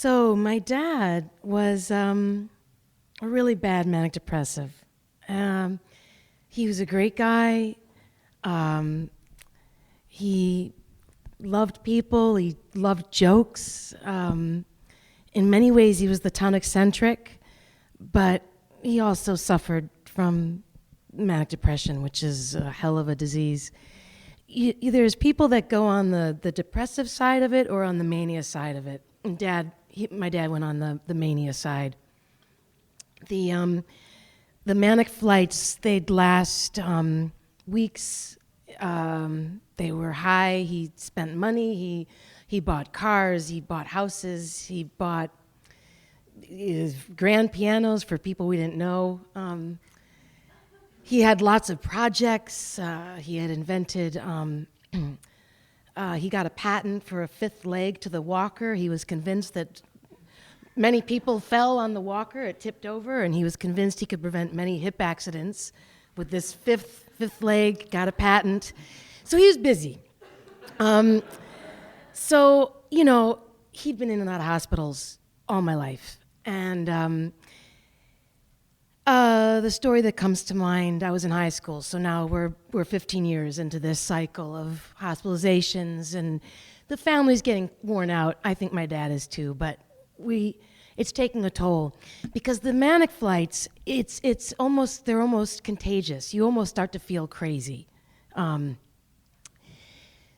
So my dad was a really bad manic depressive. Um, he was a great guy. Um, he loved people. He loved jokes. In many ways, he was the town eccentric, but he also suffered from manic depression, which is a hell of a disease. There's people that go on the depressive side of it or on the mania side of it. And my dad went on the mania side. The manic flights, they'd last weeks. They were high. He spent money. He bought cars. He bought houses. He bought grand pianos for people we didn't know. He had lots of projects. He had invented, he got a patent for a fifth leg to the walker. He was convinced that many people fell on the walker, it tipped over, and he was convinced he could prevent many hip accidents with this fifth leg, got a patent. So he was busy. So, he'd been in and out of hospitals all my life. And the story that comes to mind, I was in high school, so now we're 15 years into this cycle of hospitalizations, and the family's getting worn out. I think my dad is too, but it's taking a toll because the manic flights, they're almost contagious. You almost start to feel crazy.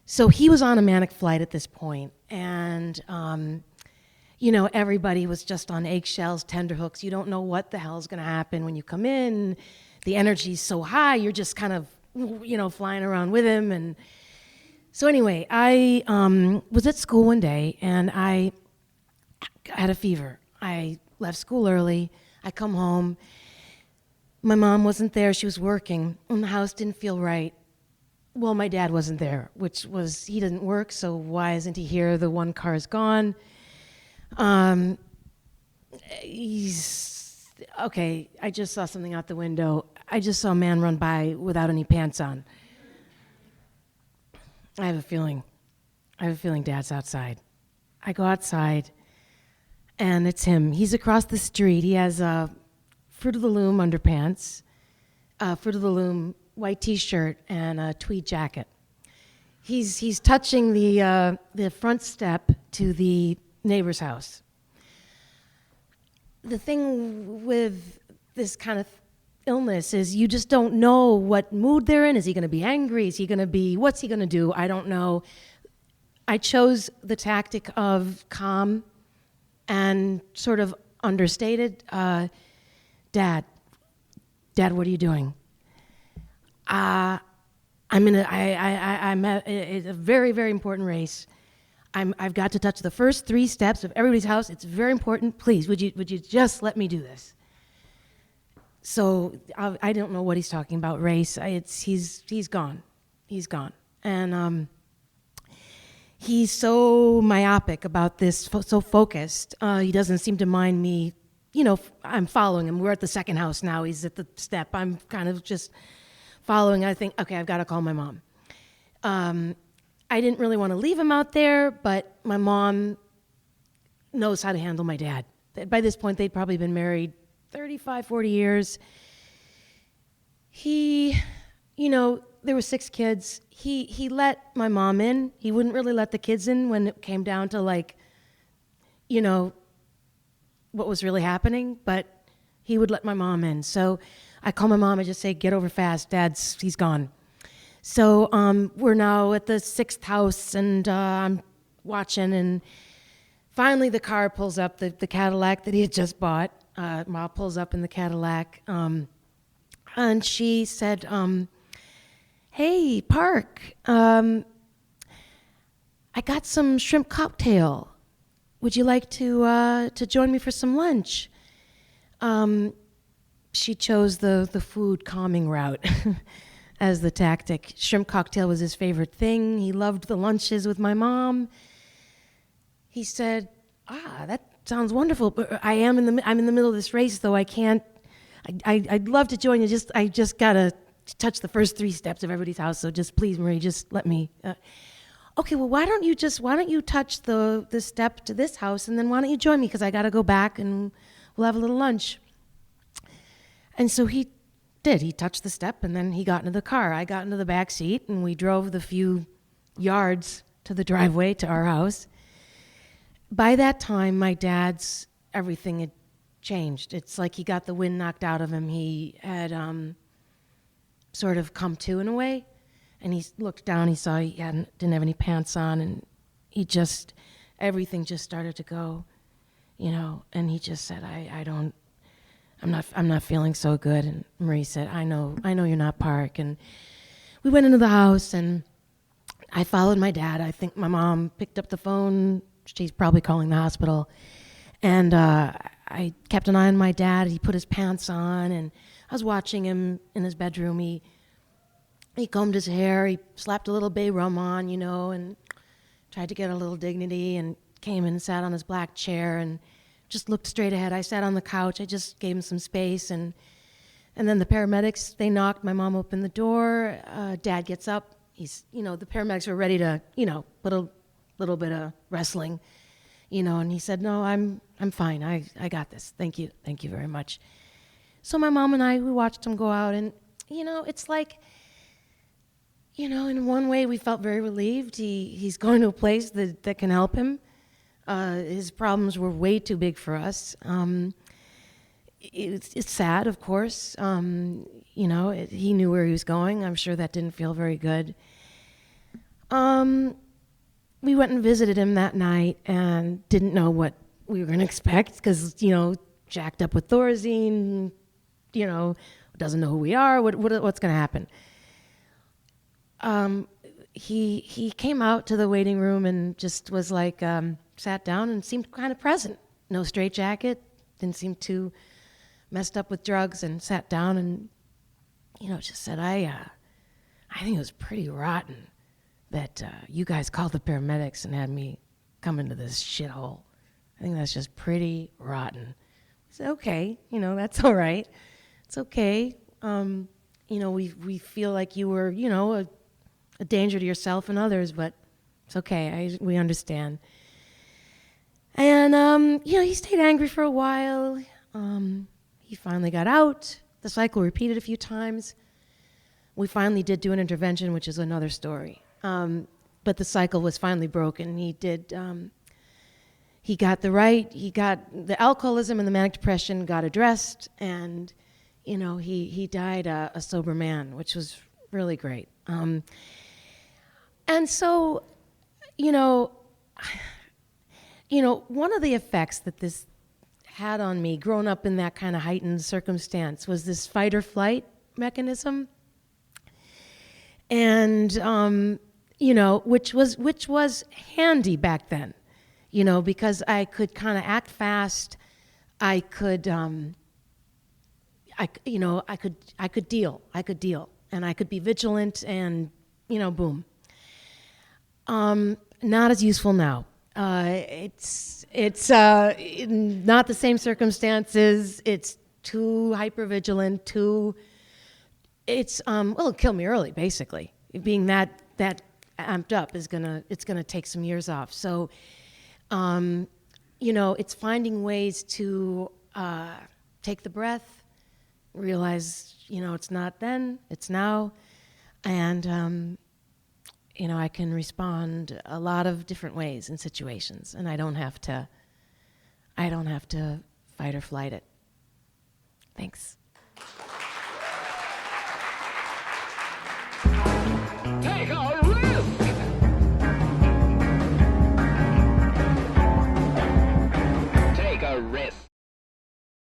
So he was on a manic flight at this point, and everybody was just on eggshells, tenterhooks. You don't know what the hell's going to happen when you come in. The energy's so high, you're just kind of, flying around with him. And so anyway, I was at school one day, and I had a fever. I left school early. I come home. My mom wasn't there. She was working, and the house didn't feel right. Well, my dad wasn't there, he didn't work, so why isn't he here? The one car's gone. I just saw something out the window. I just saw a man run by without any pants on. I have a feeling Dad's outside. I go outside, and it's him. He's across the street. He has Fruit of the Loom underpants, Fruit of the Loom white T-shirt, and a tweed jacket. He's touching the front step to the neighbor's house. The thing with this kind of illness is you just don't know what mood they're in. Is he going to be angry? What's he going to do? I don't know. I chose the tactic of calm and sort of understated. Dad, what are you doing? I'm at a very, very important race. I've got to touch the first 3 steps of everybody's house. It's very important. Please, would you just let me do this? So I don't know what he's talking about. Race. He's gone. He's gone. And he's so myopic about this, so focused. He doesn't seem to mind me. I'm following him. We're at the second house now. He's at the step. I'm kind of just following. I think, okay, I've got to call my mom. I didn't really want to leave him out there, but my mom knows how to handle my dad. By this point, they'd probably been married 35, 40 years. There were 6 kids. He let my mom in. He wouldn't really let the kids in when it came down to what was really happening, but he would let my mom in. So I call my mom and just say, get over fast, he's gone. So we're now at the 6th house, and I'm watching, and finally the car pulls up, the Cadillac that he had just bought. Ma pulls up in the Cadillac, and she said, hey, Park, I got some shrimp cocktail. Would you like to join me for some lunch? She chose the food calming route as the tactic. Shrimp cocktail was his favorite thing. He loved the lunches with my mom. He said, that sounds wonderful, but I'm in the middle of this race, though I can't. I'd love to join you. I just gotta touch the first 3 steps of everybody's house. So just please, Marie, just let me. okay, well, why don't you touch the step to this house, and then why don't you join me, because I got to go back and we'll have a little lunch. And so he did. He touched the step, and then he got into the car. I got into the back seat, and we drove the few yards to the driveway to our house. By that time, my dad's everything had changed. It's like he got the wind knocked out of him. He had sort of come to in a way, and he looked down. He saw didn't have any pants on, and everything just started to go, And he just said, I'm not feeling so good. And Marie said, I know you're not, Park. And we went into the house, and I followed my dad. I think my mom picked up the phone. She's probably calling the hospital. And I kept an eye on my dad. He put his pants on, and I was watching him in his bedroom. He combed his hair. He slapped a little bay rum on, and tried to get a little dignity, and came and sat on his black chair and just looked straight ahead. I sat on the couch. I just gave him some space, and then the paramedics, they knocked. My mom opened the door. Dad gets up. The paramedics were ready to, put a little bit of wrestling, and he said, no, I'm fine. I got this. Thank you very much. So my mom and I, we watched him go out, and, it's like, in one way we felt very relieved. He's going to a place that can help him. His problems were way too big for us. It's sad, of course. He knew where he was going. I'm sure that didn't feel very good. We went and visited him that night and didn't know what we were going to expect because, jacked up with Thorazine, doesn't know who we are. What's going to happen? He came out to the waiting room and just was like, sat down and seemed kind of present. No straitjacket, didn't seem too messed up with drugs, and sat down and, just said, I think it was pretty rotten that you guys called the paramedics and had me come into this shithole. I think that's just pretty rotten. I said, okay, that's all right. It's okay. We feel like you were, a danger to yourself and others, but it's okay. We understand. And, he stayed angry for a while. He finally got out. The cycle repeated a few times. We finally did do an intervention, which is another story. But the cycle was finally broken. He got the alcoholism and the manic depression got addressed, and, he died a sober man, which was really great. And so, one of the effects that this had on me, growing up in that kind of heightened circumstance, was this fight or flight mechanism. And, which was handy back then, because I could kind of act fast. I could deal, and I could be vigilant, and, boom. Not as useful now. It's not the same circumstances. It's too hypervigilant. It'll kill me early, basically. Being that amped up it's gonna take some years off. So, it's finding ways to take the breath, realize, it's not then, it's now, and I can respond a lot of different ways in situations, and I don't have to fight or flight it. Thanks.